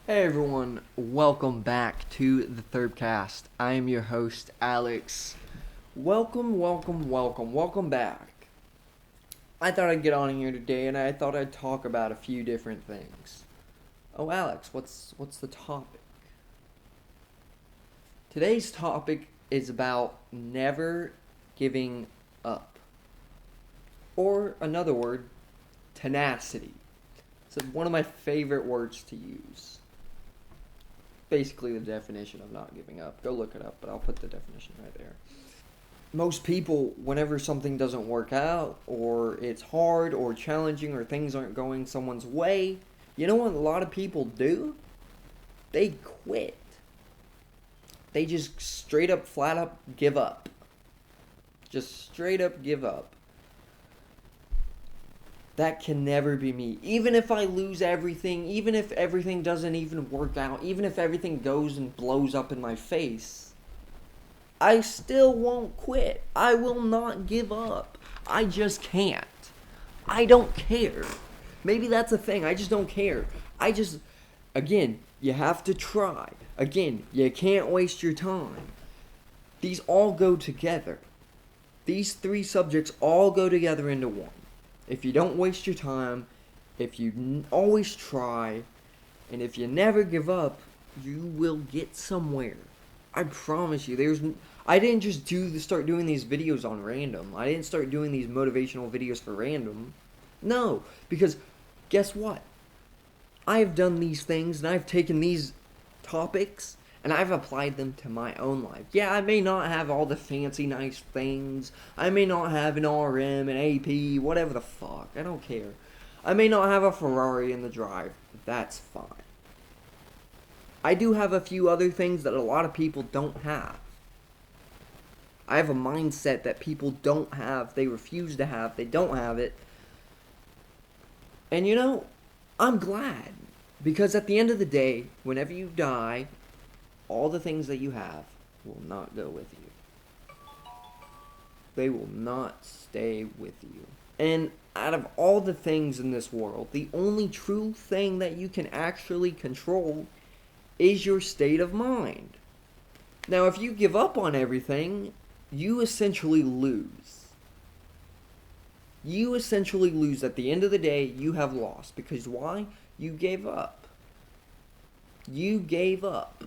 Hey everyone, welcome back to the THURB-cast. I am your host, Alex. Welcome back. I thought I'd get on here today and I thought I'd talk about a few different things. Oh, Alex, what's the topic? Today's topic is about never giving up. Or another word, tenacity. It's one of my favorite words to use. Basically the definition of not giving up. Go look it up, but I'll put the definition right there. Most people, whenever something doesn't work out, or it's hard, or challenging, or things aren't going someone's way, you know what a lot of people do? They quit. They just straight up, flat up give up. Just straight up give up. That can never be me. Even if I lose everything, even if everything doesn't even work out, even if everything goes and blows up in my face, I still won't quit. I will not give up. I just can't. I don't care. Maybe that's a thing. I just don't care. Again, you have to try. Again, you can't waste your time. These all go together. These three subjects all go together into one. If you don't waste your time, if you always try, and if you never give up, you will get somewhere. I promise you. I didn't just start doing these videos on random. I didn't start doing these motivational videos for random. No, because guess what? I've done these things, and I've taken these topics, and I've applied them to my own life. Yeah, I may not have all the fancy nice things. I may not have an RM, an AP, whatever the fuck. I don't care. I may not have a Ferrari in the drive. That's fine. I do have a few other things that a lot of people don't have. I have a mindset that people don't have. They refuse to have. They don't have it. And you know, I'm glad. Because at the end of the day, whenever you die, all the things that you have will not go with you. They will not stay with you. And out of all the things in this world, the only true thing that you can actually control is your state of mind. Now, if you give up on everything, you essentially lose. You essentially lose. At the end of the day, you have lost. Because why? You gave up. You gave up.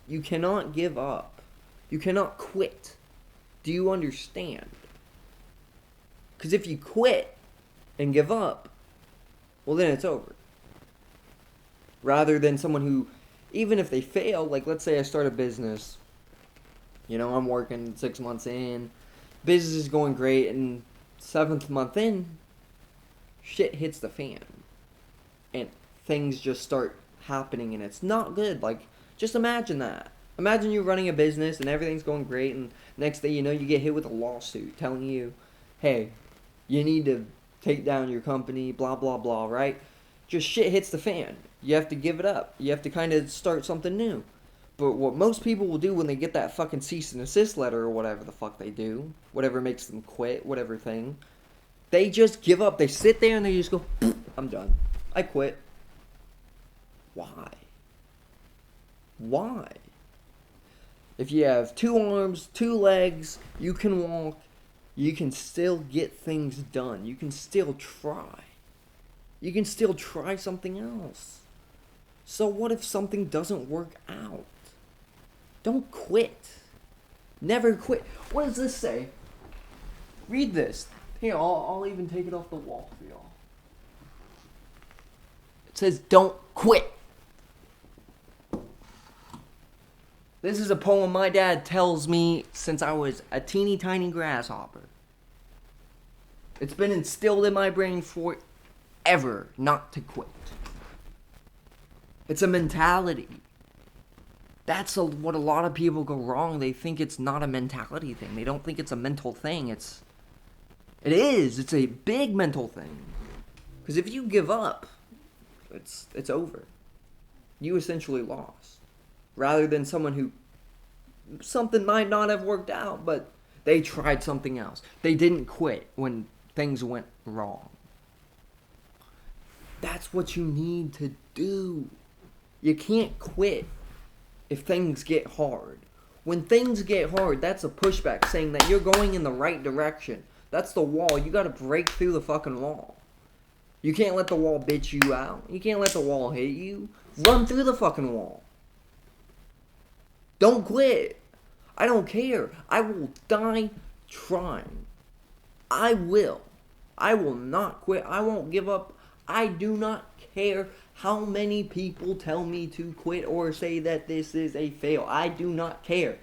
You cannot give up. You cannot quit. Do you understand? Because if you quit and give up, well, then it's over. Rather than someone who, even if they fail, like let's say I start a business, I'm working 6 months in, business is going great, and 7th month in, shit hits the fan. And things just start happening, and it's not good. Like, just imagine that. Imagine you're running a business and everything's going great, and next thing you know, you get hit with a lawsuit telling you, hey, you need to take down your company, blah, blah, blah, right? Just shit hits the fan. You have to give it up. You have to kind of start something new. But what most people will do when they get that fucking cease and desist letter or whatever the fuck they do, whatever makes them quit, whatever thing, they just give up. They sit there and they just go, I'm done. I quit. Why? Why? If you have 2 arms, 2 legs, you can walk, you can still get things done. You can still try. You can still try something else. So what if something doesn't work out? Don't quit. Never quit. What does this say? Read this. Here, I'll even take it off the wall for y'all. It says, don't quit. This is a poem my dad tells me since I was a teeny tiny grasshopper. It's been instilled in my brain forever not to quit. It's a mentality. That's what a lot of people go wrong. They think it's not a mentality thing. They don't think it's a mental thing. It is. It's a big mental thing. Because if you give up, it's over. You essentially lost. Rather than someone who, something might not have worked out, but they tried something else. They didn't quit when things went wrong. That's what you need to do. You can't quit if things get hard. When things get hard, that's a pushback saying that you're going in the right direction. That's the wall. You gotta break through the fucking wall. You can't let the wall bitch you out. You can't let the wall hit you. Run through the fucking wall. Don't quit. I don't care. I will die trying. I will. I will not quit. I won't give up. I do not care how many people tell me to quit or say that this is a fail. I do not care.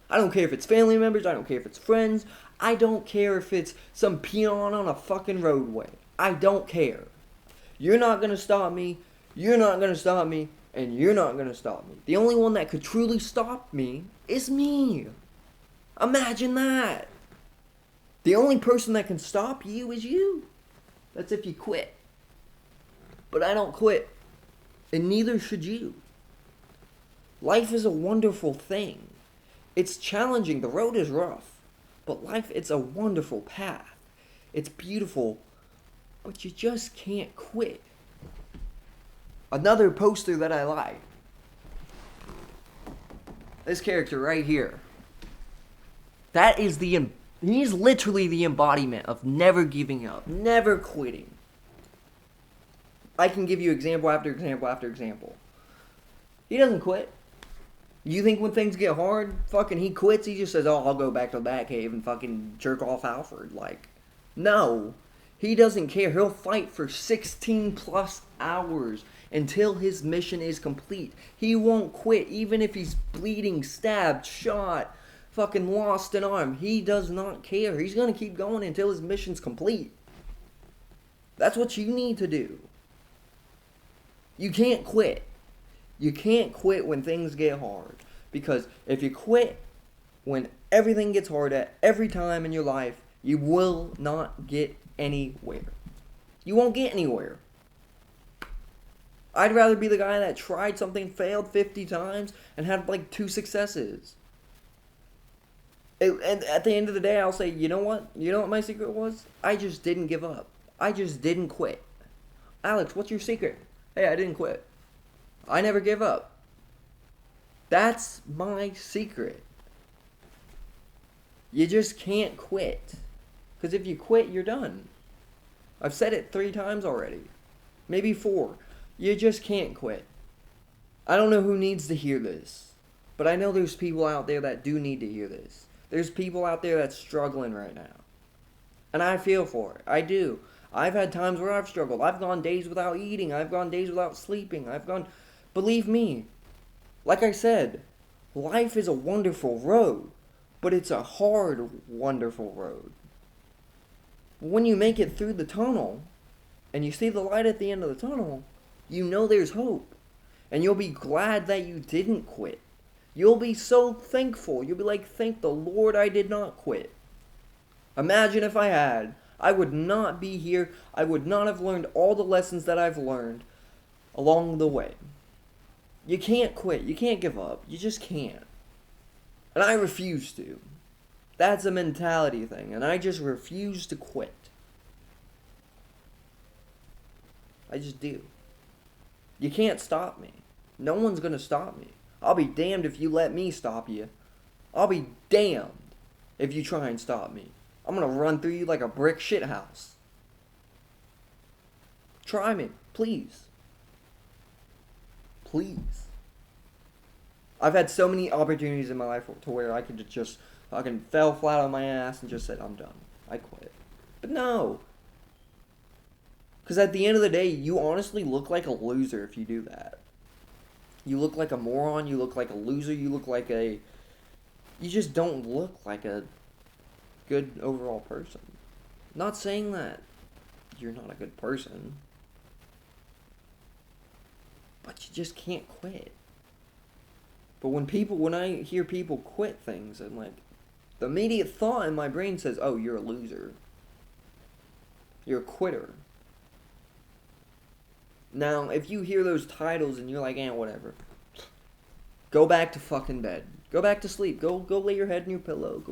I don't care if it's family members. I don't care if it's friends. I don't care if it's some peon on a fucking roadway. I don't care. You're not going to stop me. You're not going to stop me. And you're not going to stop me. The only one that could truly stop me is me. Imagine that. The only person that can stop you is you. That's if you quit. But I don't quit. And neither should you. Life is a wonderful thing. It's challenging. The road is rough. But life, it's a wonderful path. It's beautiful. But you just can't quit. Another poster that I like. This character right here. That is he's literally the embodiment of never giving up, never quitting. I can give you example after example after example. He doesn't quit. You think when things get hard, fucking he quits, he just says, oh, I'll go back to the Batcave and fucking jerk off Alfred. Like, no. He doesn't care. He'll fight for 16 plus hours until his mission is complete. He won't quit, even if he's bleeding, stabbed, shot, fucking lost an arm. He does not care. He's going to keep going until his mission's complete. That's what you need to do. You can't quit. You can't quit when things get hard. Because if you quit when everything gets hard at every time in your life, you will not get anywhere. You won't get anywhere. I'd rather be the guy that tried something, failed 50 times, and had like 2 successes. And at the end of the day, I'll say, you know what? You know what my secret was? I just didn't give up. I just didn't quit. Alex, what's your secret? Hey, I didn't quit. I never give up. That's my secret. You just can't quit. Because if you quit, you're done. I've said it 3 times already. Maybe 4. You just can't quit. I don't know who needs to hear this. But I know there's people out there that do need to hear this. There's people out there that's struggling right now. And I feel for it. I do. I've had times where I've struggled. I've gone days without eating. I've gone days without sleeping. Believe me, like I said, life is a wonderful road. But it's a hard, wonderful road. When you make it through the tunnel, and you see the light at the end of the tunnel, you know there's hope. And you'll be glad that you didn't quit. You'll be so thankful. You'll be like, thank the Lord I did not quit. Imagine if I had. I would not be here. I would not have learned all the lessons that I've learned along the way. You can't quit. You can't give up. You just can't. And I refuse to. That's a mentality thing. And I just refuse to quit. I just do. You can't stop me. No one's going to stop me. I'll be damned if you let me stop you. I'll be damned if you try and stop me. I'm going to run through you like a brick shit house. Try me. Please. Please. I've had so many opportunities in my life to where I could just fucking fell flat on my ass and just said, I'm done. I quit. But no. Because at the end of the day, you honestly look like a loser if you do that. You look like a moron. You look like a loser. You look like a... You just don't look like a good overall person. Not saying that you're not a good person. But you just can't quit. But when I hear people quit things, I'm like... The immediate thought in my brain says, oh, you're a loser. You're a quitter. Now, if you hear those titles and you're like, whatever. Go back to fucking bed. Go back to sleep. Go lay your head in your pillow.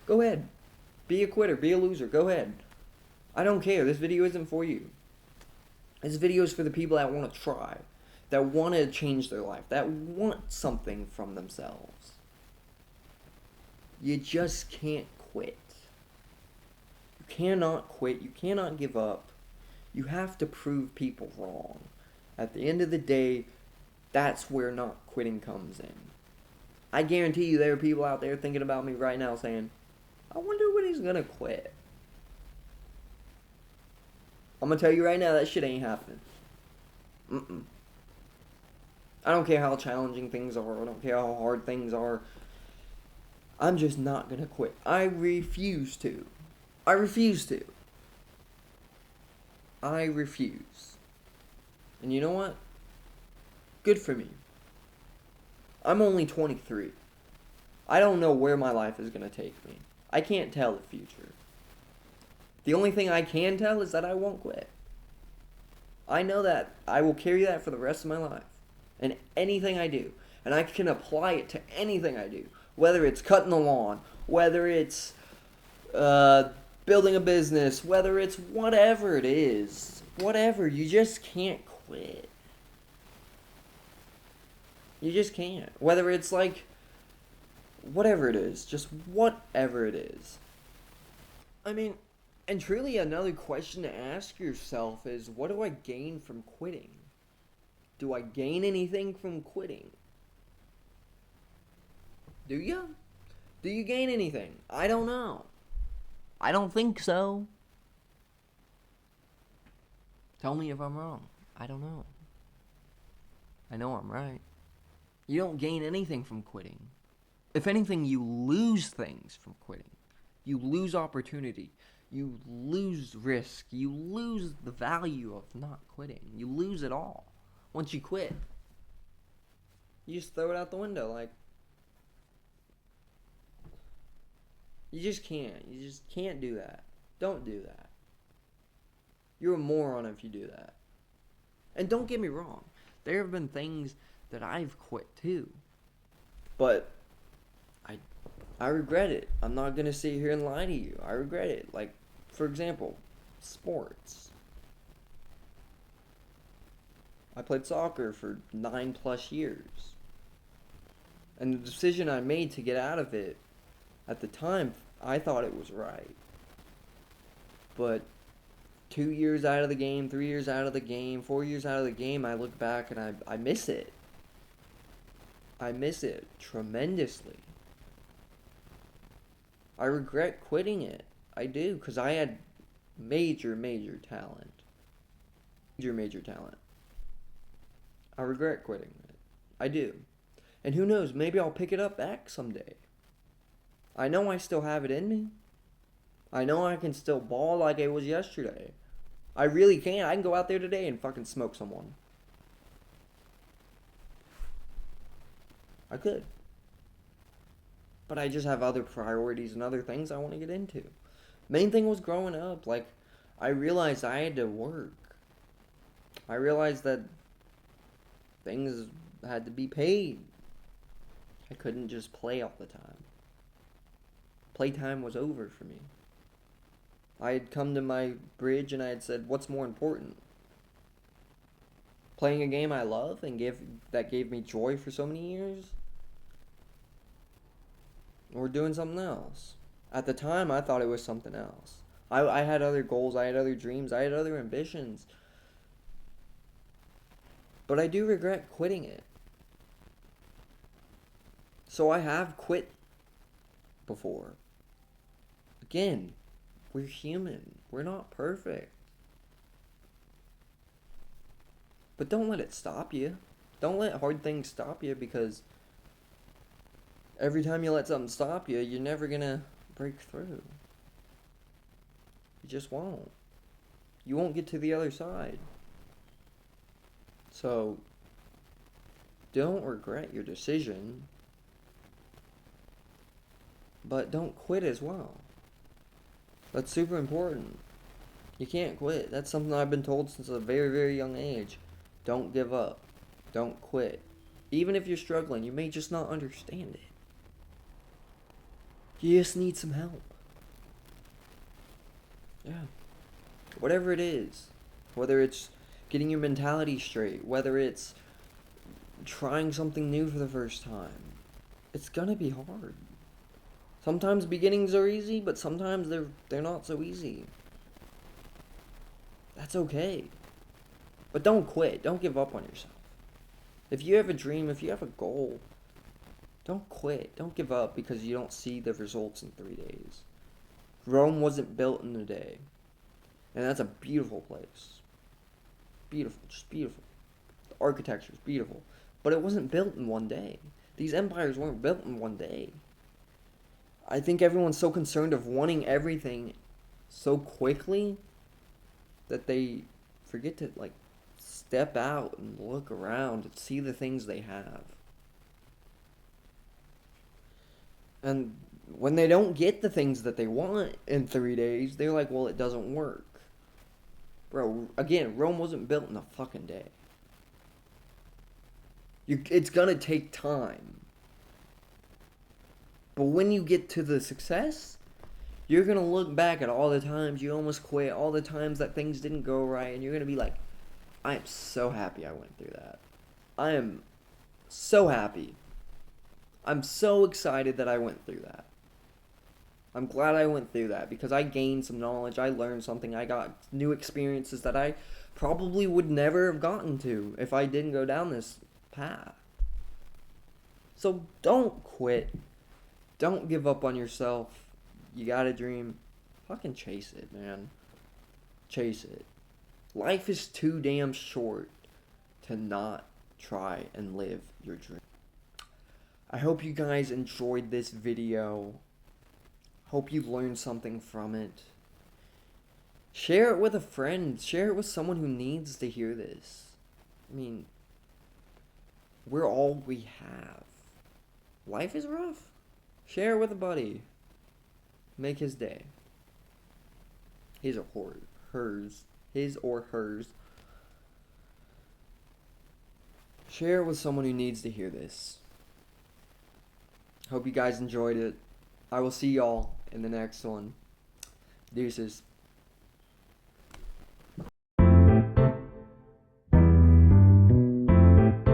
Go ahead. Be a quitter. Be a loser. Go ahead. I don't care. This video isn't for you. This video is for the people that want to try, that want to change their life, that want something from themselves. You just can't quit. You cannot quit. You cannot give up. You have to prove people wrong. At the end of the day, that's where not quitting comes in. I guarantee you there are people out there thinking about me right now saying, I wonder when he's gonna quit. I'm gonna tell you right now, that shit ain't happening. I don't care how challenging things are. I don't care how hard things are. I'm just not gonna quit. I refuse to. I refuse to. I refuse. And you know what? Good for me. I'm only 23. I don't know where my life is gonna take me. I can't tell the future. The only thing I can tell is that I won't quit. I know that I will carry that for the rest of my life. And anything I do. And I can apply it to anything I do. Whether it's cutting the lawn. Whether it's building a business. Whether it's whatever it is. Whatever. You just can't quit. You just can't. Whether it's like, whatever it is. Just whatever it is. I mean, and truly another question to ask yourself is, what do I gain from quitting? Do I gain anything from quitting? Do you? Do you gain anything? I don't know. I don't think so. Tell me if I'm wrong. I don't know. I know I'm right. You don't gain anything from quitting. If anything, you lose things from quitting. You lose opportunity. You lose risk. You lose the value of not quitting. You lose it all. Once you quit, you just throw it out the window. Like, you just can't. You just can't do that. Don't do that. You're a moron if you do that. And don't get me wrong. There have been things that I've quit too. But I regret it. I'm not going to sit here and lie to you. I regret it. Like, for example, sports. I played soccer for 9+ years. And the decision I made to get out of it, at the time, I thought it was right. But 2 years out of the game, 3 years out of the game, 4 years out of the game, I look back and I miss it. I miss it tremendously. I regret quitting it. I do, because I had major talent. Major talent. I regret quitting it. I do. And who knows, maybe I'll pick it up back someday. I know I still have it in me. I know I can still ball like it was yesterday. I really can. I can go out there today and fucking smoke someone. I could. But I just have other priorities and other things I want to get into. Main thing was growing up. Like, I realized I had to work. I realized that things had to be paid. I couldn't just play all the time. Playtime was over for me. I had come to my bridge and I had said, what's more important? Playing a game I love and that gave me joy for so many years? Or doing something else? At the time, I thought it was something else. I had other goals, I had other dreams, I had other ambitions. But I do regret quitting it. So I have quit before. Again, we're human. We're not perfect. But don't let it stop you. Don't let hard things stop you, because every time you let something stop you, you're never gonna break through. You just won't. You won't get to the other side. So, don't regret your decision, but don't quit as well. That's super important. You can't quit. That's something I've been told since a very young age. Don't give up. Don't quit. Even if you're struggling, you may just not understand it. You just need some help. Yeah. Whatever it is. Whether it's getting your mentality straight, whether it's trying something new for the first time. It's gonna be hard. Sometimes beginnings are easy, but sometimes they're not so easy. That's okay. But don't quit. Don't give up on yourself. If you have a dream, if you have a goal, don't quit. Don't give up because you don't see the results in 3 days. Rome wasn't built in a day. And that's a beautiful place. Beautiful, just beautiful. The architecture is beautiful. But it wasn't built in one day. These empires weren't built in one day. I think everyone's so concerned of wanting everything so quickly that they forget to, like, step out and look around and see the things they have. And when they don't get the things that they want in 3 days, they're like, well, it doesn't work. Bro, again, Rome wasn't built in a fucking day. It's gonna take time. But when you get to the success, you're gonna look back at all the times you almost quit, all the times that things didn't go right, and you're gonna be like, I am so happy I went through that. I am so happy. I'm so excited that I went through that. I'm glad I went through that because I gained some knowledge, I learned something, I got new experiences that I probably would never have gotten to if I didn't go down this path. So don't quit. Don't give up on yourself. You got a dream. Fucking chase it, man. Chase it. Life is too damn short to not try and live your dream. I hope you guys enjoyed this video. Hope you learned something from it. Share it with a friend. Share it with someone who needs to hear this. I mean, we're all we have. Life is rough. Share it with a buddy. Make his day. His or hers. His or hers. Share it with someone who needs to hear this. Hope you guys enjoyed it. I will see y'all in the next one. Deuces.